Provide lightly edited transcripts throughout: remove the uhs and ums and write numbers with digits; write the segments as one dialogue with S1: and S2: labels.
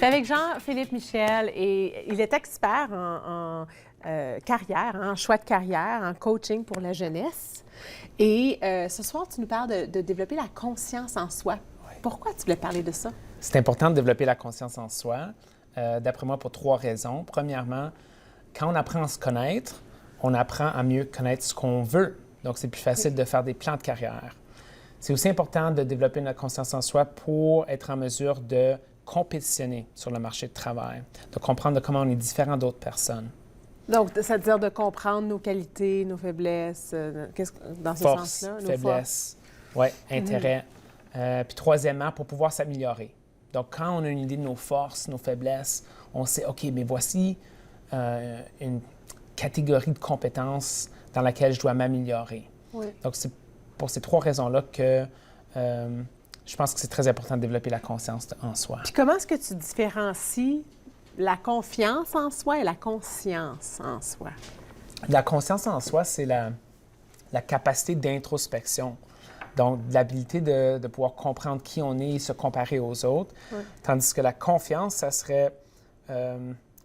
S1: suis avec Jean-Philippe Michel et il est expert en carrière, en choix de carrière, en coaching pour la jeunesse. Et ce soir, tu nous parles de développer la conscience en soi. Oui. Pourquoi tu voulais parler de ça?
S2: C'est important de développer la conscience en soi, d'après moi, pour 3 raisons. Premièrement, quand on apprend à se connaître, on apprend à mieux connaître ce qu'on veut. Donc, c'est plus facile de faire des plans de carrière. C'est aussi important de développer notre conscience en soi pour être en mesure de compétitionner sur le marché de travail, de comprendre comment on est différent d'autres personnes.
S1: Donc, ça veut dire de comprendre nos qualités, nos faiblesses, dans ce sens-là?
S2: Nos faiblesses, oui, intérêts. Puis troisièmement, pour pouvoir s'améliorer. Donc, quand on a une idée de nos forces, nos faiblesses, on sait, OK, mais voici une catégorie de compétences dans laquelle je dois m'améliorer. Oui. Donc, c'est pour ces 3 raisons-là que je pense que c'est très important de développer la conscience en soi.
S1: Puis comment est-ce que tu différencies la confiance en soi et la conscience en soi?
S2: La conscience en soi, c'est la capacité d'introspection. Donc, l'habilité de pouvoir comprendre qui on est et se comparer aux autres. Oui. Tandis que la confiance, ça serait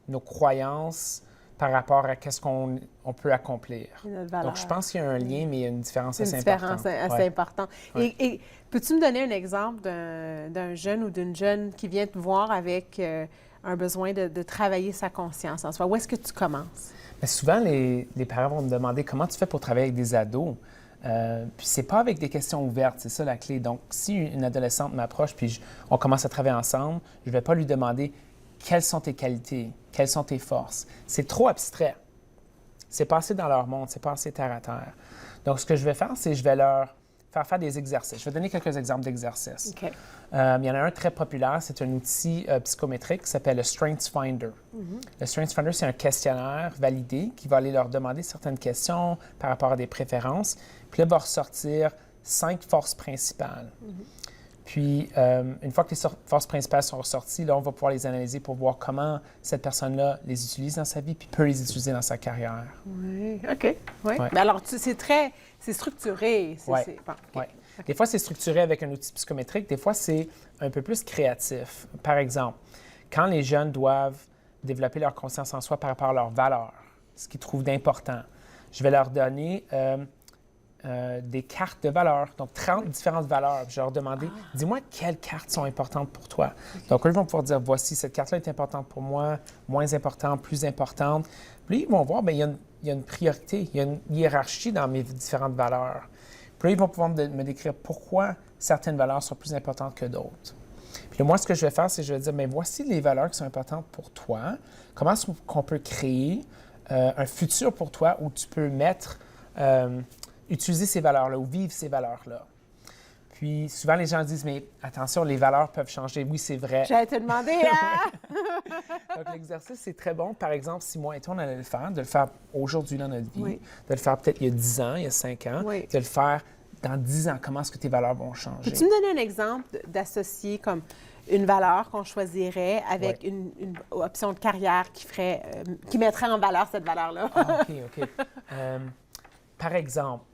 S2: nos croyances par rapport à qu'est-ce qu'on peut accomplir. Donc, je pense qu'il y a un lien, mais il y a une différence assez importante.
S1: Une différence assez importante. Ouais. Et peux-tu me donner un exemple d'un jeune ou d'une jeune qui vient te voir avec un besoin de travailler sa conscience en soi? Où est-ce que tu commences?
S2: Bien, souvent, les parents vont me demander comment tu fais pour travailler avec des ados. Puis c'est pas avec des questions ouvertes, c'est ça la clé. Donc, si une adolescente m'approche puis on commence à travailler ensemble, je ne vais pas lui demander quelles sont tes qualités, quelles sont tes forces. C'est trop abstrait. C'est pas assez dans leur monde, c'est pas assez terre à terre. Donc, ce que je vais faire, c'est que je vais leur faire des exercices. Je vais donner quelques exemples d'exercices. Okay. Il y en a un très populaire, c'est un outil psychométrique qui s'appelle le StrengthsFinder. Le StrengthsFinder, c'est un questionnaire validé qui va aller leur demander certaines questions par rapport à des préférences. Puis là, il va ressortir 5 forces principales. Puis, une fois que les forces principales sont ressorties, là, on va pouvoir les analyser pour voir comment cette personne-là les utilise dans sa vie puis peut les utiliser dans sa carrière.
S1: Oui, OK. Oui. Ouais. Mais alors, c'est structuré.
S2: Oui. Bon, okay. Ouais. Okay. Des fois, c'est structuré avec un outil psychométrique. Des fois, c'est un peu plus créatif. Par exemple, quand les jeunes doivent développer leur conscience en soi par rapport à leurs valeurs, ce qu'ils trouvent d'important, je vais leur donner des cartes de valeurs, donc 30 différentes valeurs. Je vais leur demander, dis-moi quelles cartes sont importantes pour toi. Okay. Donc, eux vont pouvoir dire, voici, cette carte-là est importante pour moi, moins importante, plus importante. Puis, ils vont voir, bien, il y a une priorité, il y a une hiérarchie dans mes différentes valeurs. Puis là, ils vont pouvoir me décrire pourquoi certaines valeurs sont plus importantes que d'autres. Puis là, moi, ce que je vais faire, c'est que je vais dire, bien, voici les valeurs qui sont importantes pour toi. Comment est-ce qu'on peut créer un futur pour toi où tu peux utiliser ces valeurs-là ou vivre ces valeurs-là. Puis, souvent, les gens disent, mais attention, les valeurs peuvent changer. Oui, c'est vrai.
S1: J'allais te demander, hein?
S2: Donc, l'exercice, c'est très bon. Par exemple, si moi et toi, on allait le faire aujourd'hui dans notre vie, de le faire peut-être il y a 10 ans, il y a 5 ans, de le faire dans 10 ans. Comment est-ce que tes valeurs vont changer?
S1: Peux-tu me donner un exemple d'associer comme une valeur qu'on choisirait avec une option de carrière qui mettrait en valeur cette valeur-là?
S2: OK. Par exemple,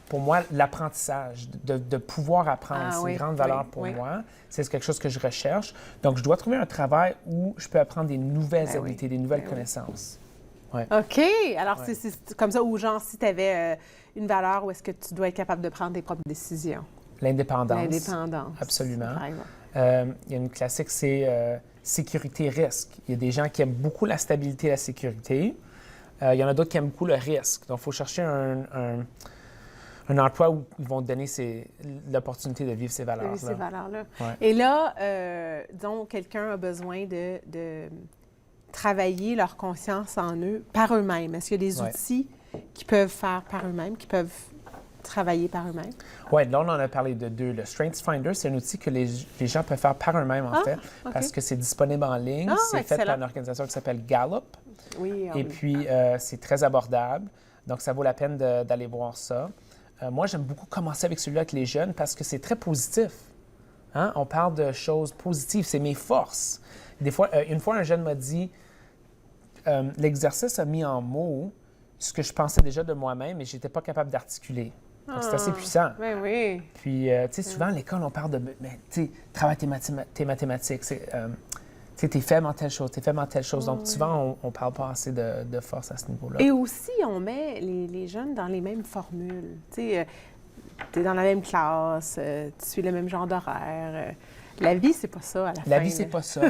S2: pour moi, l'apprentissage, de pouvoir apprendre, c'est une grande valeur pour moi. C'est quelque chose que je recherche. Donc, je dois trouver un travail où je peux apprendre des nouvelles habiletés, des nouvelles connaissances.
S1: Ouais. OK. Alors, c'est comme ça, ou genre, si tu avais une valeur où est-ce que tu dois être capable de prendre tes propres décisions?
S2: L'indépendance.
S1: L'indépendance.
S2: Absolument. Il y a une classique, c'est sécurité-risque. Il y a des gens qui aiment beaucoup la stabilité et la sécurité. Il y en a d'autres qui aiment beaucoup le risque. Donc, il faut chercher un emploi où ils vont te donner l'opportunité de vivre ces valeurs-là.
S1: De vivre ces valeurs-là. Ouais. Et là, disons, quelqu'un a besoin de travailler leur conscience en eux, par eux-mêmes. Est-ce qu'il y a des outils qu'ils peuvent faire par eux-mêmes, qui peuvent travailler par eux-mêmes?
S2: Oui, là, on en a parlé de 2. Le StrengthsFinder, c'est un outil que les gens peuvent faire par eux-mêmes, en fait, parce que c'est disponible en ligne. C'est fait par une organisation qui s'appelle Gallup.
S1: Oui,
S2: et puis, c'est très abordable. Donc, ça vaut la peine d'aller voir ça. Moi, j'aime beaucoup commencer avec celui-là avec les jeunes parce que c'est très positif. Hein? On parle de choses positives. C'est mes forces. Des fois, une fois, un jeune m'a dit, l'exercice a mis en mots ce que je pensais déjà de moi-même, mais je n'étais pas capable d'articuler. C'est assez puissant.
S1: Oui, oui.
S2: Puis, tu sais, souvent, à l'école, on parle de, tu sais, travaille tes mathématiques. Tu es faible en telle chose, tu es faible en telle chose. Donc, souvent, on ne parle pas assez de force à ce niveau-là.
S1: Et aussi, on met les jeunes dans les mêmes formules. Tu sais, tu es dans la même classe, tu suis le même genre d'horaire. La vie, c'est pas ça à la fin.
S2: La vie, c'est pas ça.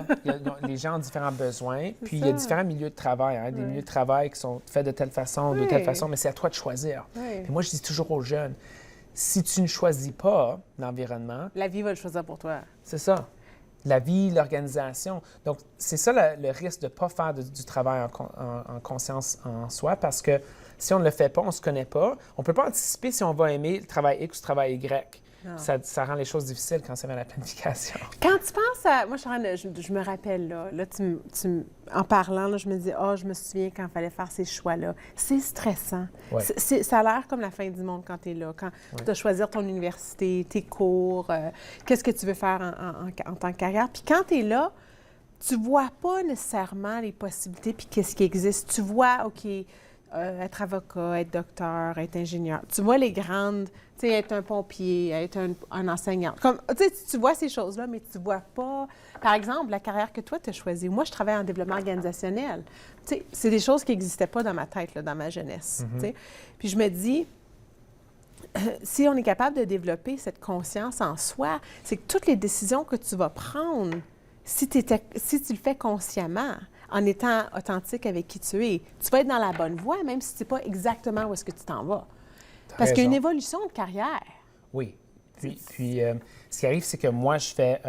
S2: Les gens ont différents besoins. Puis, il y a différents milieux de travail. Hein, des milieux de travail qui sont faits de telle façon, de telle façon, mais c'est à toi de choisir. Puis moi, je dis toujours aux jeunes, si tu ne choisis pas l'environnement...
S1: La vie va le choisir pour toi.
S2: C'est ça. La vie, l'organisation. Donc, c'est ça le risque de ne pas faire du travail en conscience en soi, parce que si on ne le fait pas, on ne se connaît pas. On ne peut pas anticiper si on va aimer le travail X ou le travail Y. Ça rend les choses difficiles quand c'est vers la planification.
S1: Quand tu penses à... Moi, je me rappelle, là en parlant, là, je me dis, je me souviens quand il fallait faire ces choix-là. C'est stressant.
S2: Ouais.
S1: Ça a l'air comme la fin du monde quand tu es là, quand tu dois choisir ton université, tes cours, qu'est-ce que tu veux faire en tant que carrière. Puis quand tu es là, tu vois pas nécessairement les possibilités puis qu'est-ce qui existe. Tu vois, OK, être avocat, être docteur, être ingénieur. Tu vois les grandes, tu sais, être un pompier, être un enseignant. Comme, tu vois ces choses-là, mais tu vois pas, par exemple, la carrière que toi, tu as choisie. Moi, je travaille en développement organisationnel. Tu sais, c'est des choses qui n'existaient pas dans ma tête, là, dans ma jeunesse. Tu sais. Puis je me dis, si on est capable de développer cette conscience en soi, c'est que toutes les décisions que tu vas prendre, si tu le fais consciemment, en étant authentique avec qui tu es, tu vas être dans la bonne voie, même si tu ne sais pas exactement où est-ce que tu t'en vas. Parce qu'il y a une évolution de carrière.
S2: Oui. Puis ce qui arrive, c'est que moi, je fais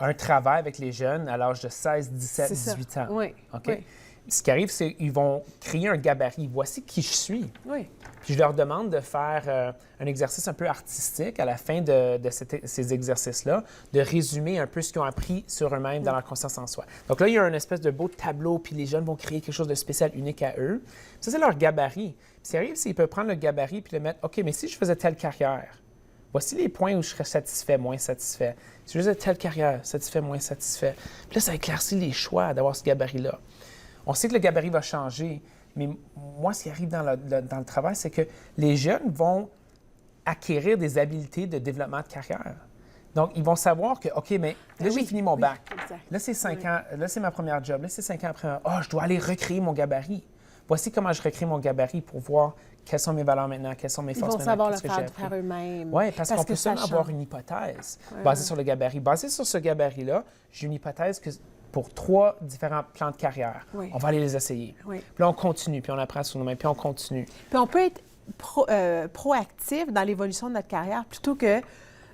S2: un travail avec les jeunes à l'âge de 16, 17, 18 ans.
S1: Oui.
S2: OK?
S1: Oui.
S2: Ce qui arrive, c'est qu'ils vont créer un gabarit. Voici qui je suis.
S1: Oui.
S2: Puis je leur demande de faire un exercice un peu artistique à la fin de ces exercices-là, de résumer un peu ce qu'ils ont appris sur eux-mêmes dans leur conscience en soi. Donc là, il y a un espèce de beau tableau, puis les jeunes vont créer quelque chose de spécial, unique à eux. Ça, c'est leur gabarit. Puis ce qui arrive, c'est qu'ils peuvent prendre le gabarit puis le mettre, OK, mais si je faisais telle carrière, voici les points où je serais satisfait, moins satisfait. Si je faisais telle carrière, satisfait, moins satisfait. Puis là, ça éclaircit les choix d'avoir ce gabarit-là. On sait que le gabarit va changer, mais moi, ce qui arrive dans le travail, c'est que les jeunes vont acquérir des habiletés de développement de carrière. Donc, ils vont savoir que, OK, mais là, j'ai fini mon bac.
S1: Exact.
S2: Là, c'est 5 ans. Là, c'est ma première job. Là, c'est 5 ans après. Je dois aller recréer mon gabarit. Voici comment je recrée mon gabarit pour voir quelles sont mes valeurs maintenant, quelles sont mes forces maintenant.
S1: Ils vont savoir
S2: qu'est-ce
S1: le
S2: que j'ai
S1: faire
S2: appris.
S1: eux-mêmes.
S2: Oui, parce qu'on peut seulement avoir une hypothèse basée sur le gabarit. Basée sur ce gabarit-là, j'ai une hypothèse que pour 3 différents plans de carrière.
S1: Oui.
S2: On va aller les essayer.
S1: Oui.
S2: Puis là, on continue, puis on apprend sur nous-mêmes, puis on continue.
S1: Puis on peut être proactif dans l'évolution de notre carrière plutôt que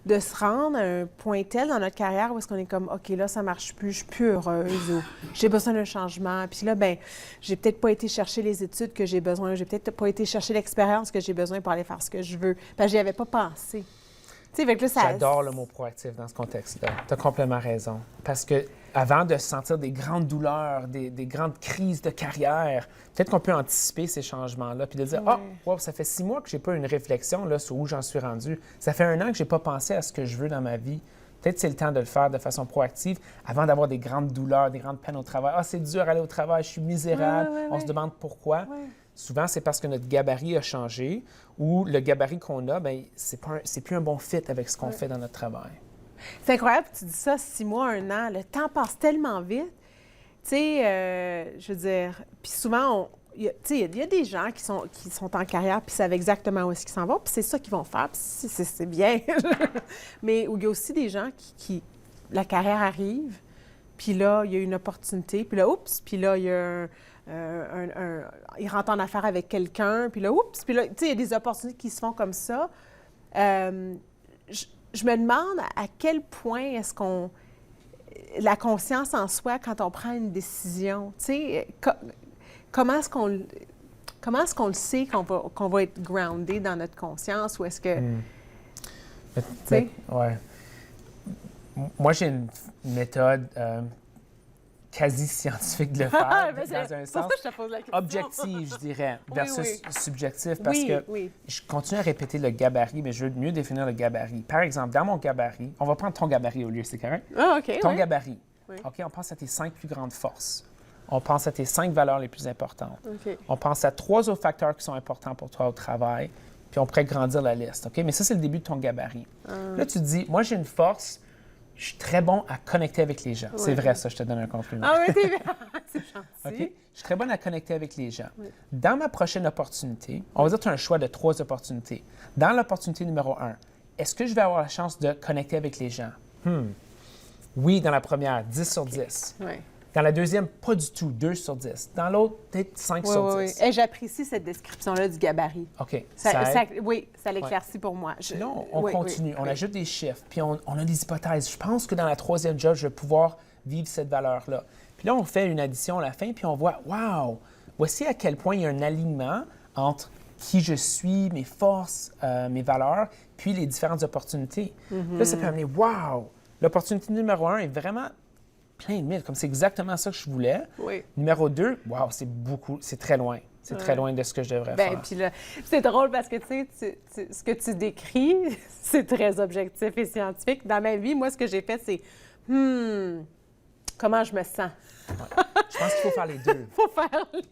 S1: de se rendre à un point tel dans notre carrière où est-ce qu'on est comme, OK, là, ça marche plus, je suis plus heureuse ou j'ai besoin d'un changement. Puis là, bien, j'ai peut-être pas été chercher les études que j'ai besoin, j'ai peut-être pas été chercher l'expérience que j'ai besoin pour aller faire ce que je veux. Parce que j'y avais pas pensé.
S2: J'adore le mot proactif dans ce contexte-là. Tu as complètement raison. Parce que avant de sentir des grandes douleurs, des grandes crises de carrière, peut-être qu'on peut anticiper ces changements-là, puis de dire, ça fait 6 mois que j'ai pas une réflexion là, sur où j'en suis rendu. Ça fait 1 an que j'ai pas pensé à ce que je veux dans ma vie. Peut-être c'est le temps de le faire de façon proactive avant d'avoir des grandes douleurs, des grandes peines au travail. C'est dur d'aller au travail, je suis misérable. On se demande pourquoi.
S1: Ouais.
S2: Souvent, c'est parce que notre gabarit a changé ou le gabarit qu'on a, bien, c'est plus un bon fit avec ce qu'on fait dans notre travail.
S1: C'est incroyable que tu dis ça, 6 mois, 1 an. Le temps passe tellement vite. Tu sais, je veux dire, puis souvent, il y a des gens qui sont en carrière puis savent exactement où est-ce qu'ils s'en vont, puis c'est ça qu'ils vont faire, puis c'est bien. Mais il y a aussi des gens qui la carrière arrive, puis là, il y a une opportunité, puis là, puis là, il y a il rentre en affaire avec quelqu'un, puis là, puis là, tu sais, il y a des opportunités qui se font comme ça. Je me demande à quel point est-ce qu'on... La conscience en soi, quand on prend une décision, tu sais, comment est-ce qu'on le sait qu'on va être groundé dans notre conscience, ou est-ce que... Tu sais?
S2: Ouais. Moi, j'ai une méthode quasi scientifique de le faire, dans un sens objectif, je dirais, versus subjectif, parce que je continue à répéter le gabarit, mais je veux mieux définir le gabarit. Par exemple, dans mon gabarit, on va prendre ton gabarit au lieu, c'est correct?
S1: Ah, OK.
S2: Ton gabarit. OK, on pense à tes 5 plus grandes forces. On pense à tes 5 valeurs les plus importantes.
S1: Okay.
S2: On pense à 3 autres facteurs qui sont importants pour toi au travail, puis on pourrait grandir la liste. OK? Mais ça, c'est le début de ton gabarit. Là, tu te dis, moi, j'ai une force Je suis très bon à connecter avec les gens. Oui. C'est vrai, ça, je te donne un compliment.
S1: Ah oui, t'es bien. C'est gentil.
S2: OK? Je suis très bonne à connecter avec les gens. Oui. Dans ma prochaine opportunité, on va dire que tu as un choix de 3 opportunités. Dans l'opportunité numéro 1, est-ce que je vais avoir la chance de connecter avec les gens? Oui, dans la première, 10 sur 10.
S1: Oui.
S2: Dans la deuxième, pas du tout, 2 sur 10. Dans l'autre, peut-être 5 sur 10.
S1: Oui. Et j'apprécie cette description-là du gabarit.
S2: OK.
S1: Oui, ça l'éclaircit pour moi.
S2: Là, on continue, on ajoute des chiffres, puis on a des hypothèses. Je pense que dans la troisième job, je vais pouvoir vivre cette valeur-là. Puis là, on fait une addition à la fin, puis on voit, wow, voici à quel point il y a un alignement entre qui je suis, mes forces, mes valeurs, puis les différentes opportunités. Là, ça peut amener, wow, l'opportunité numéro 1 est vraiment plein de mille, comme c'est exactement ça que je voulais.
S1: Oui.
S2: Numéro 2, wow, c'est très loin. C'est très loin de ce que je devrais faire.
S1: Puis là, c'est drôle parce que, tu sais, ce que tu décris, c'est très objectif et scientifique. Dans ma vie, moi, ce que j'ai fait, c'est comment je me sens?
S2: Ouais. Je pense qu'il faut faire les deux.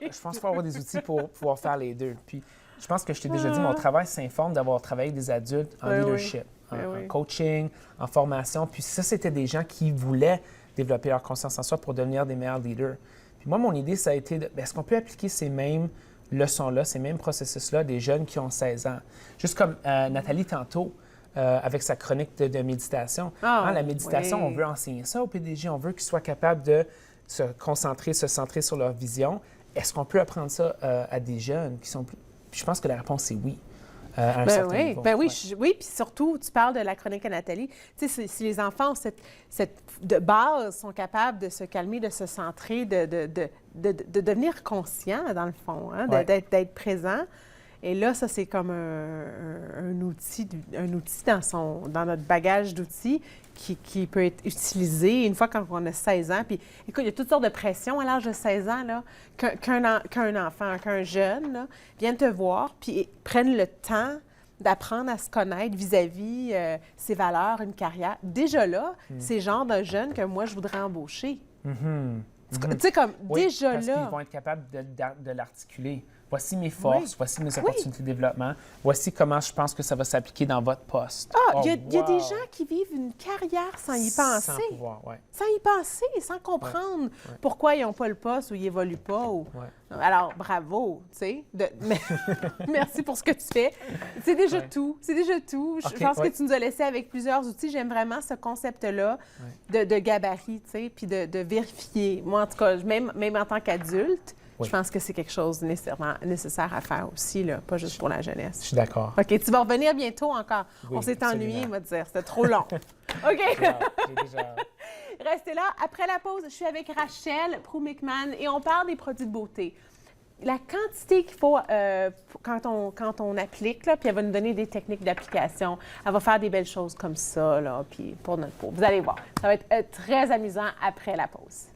S1: Je pense
S2: qu'il faut avoir des outils pour pouvoir faire les deux. Puis, je pense que je t'ai déjà dit, mon travail s'informe d'avoir travaillé avec des adultes en leadership, en coaching, en formation. Puis ça, c'était des gens qui voulaient développer leur conscience en soi pour devenir des meilleurs leaders. Puis moi, mon idée, ça a été, est-ce qu'on peut appliquer ces mêmes leçons-là, ces mêmes processus-là à des jeunes qui ont 16 ans? Juste comme Nathalie tantôt, avec sa chronique de méditation. La méditation, on veut enseigner ça au PDG, on veut qu'ils soient capables de se concentrer, se centrer sur leur vision. Est-ce qu'on peut apprendre ça à des jeunes qui sont plus... Puis je pense que la réponse est oui. À un certain niveau.
S1: Oui, puis surtout, tu parles de la chronique à Nathalie. Tu sais, si les enfants de base sont capables de se calmer, de se centrer, de devenir conscients, dans le fond, d'être présents. Et là, ça, c'est comme un outil dans notre bagage d'outils qui peut être utilisé une fois quand on a 16 ans. Puis, écoute, il y a toutes sortes de pressions à l'âge de 16 ans, là, qu'un enfant, qu'un jeune, là, vienne te voir, puis prenne le temps d'apprendre à se connaître vis-à-vis ses valeurs, une carrière. Déjà là, c'est le genre de jeune que moi, je voudrais embaucher. Tu sais, comme déjà
S2: parce
S1: là.
S2: Qu'ils vont être capables de l'articuler. Voici mes forces, voici mes opportunités de développement, voici comment je pense que ça va s'appliquer dans votre poste.
S1: Il y a des gens qui vivent une carrière sans y penser.
S2: Sans pouvoir,
S1: Sans y penser, sans comprendre pourquoi ils n'ont pas le poste ou ils n'évoluent pas. Alors, bravo, tu sais. Merci pour ce que tu fais. C'est déjà tout. C'est déjà tout. Je pense que tu nous as laissé avec plusieurs outils. J'aime vraiment ce concept-là de gabarit, tu sais, puis de vérifier. Moi, en tout cas, même en tant qu'adulte, je pense que c'est quelque chose nécessairement nécessaire à faire aussi, là, pas juste pour la jeunesse.
S2: Je suis d'accord.
S1: OK, tu vas revenir bientôt encore.
S2: Oui,
S1: on s'est ennuyé, on va te dire. C'était trop long. OK.
S2: J'ai déjà...
S1: Restez là. Après la pause, je suis avec Rachel Prou-McMahon et on parle des produits de beauté. La quantité qu'il faut quand on applique, là, puis elle va nous donner des techniques d'application. Elle va faire des belles choses comme ça, là, puis pour notre peau. Vous allez voir, ça va être très amusant après la pause.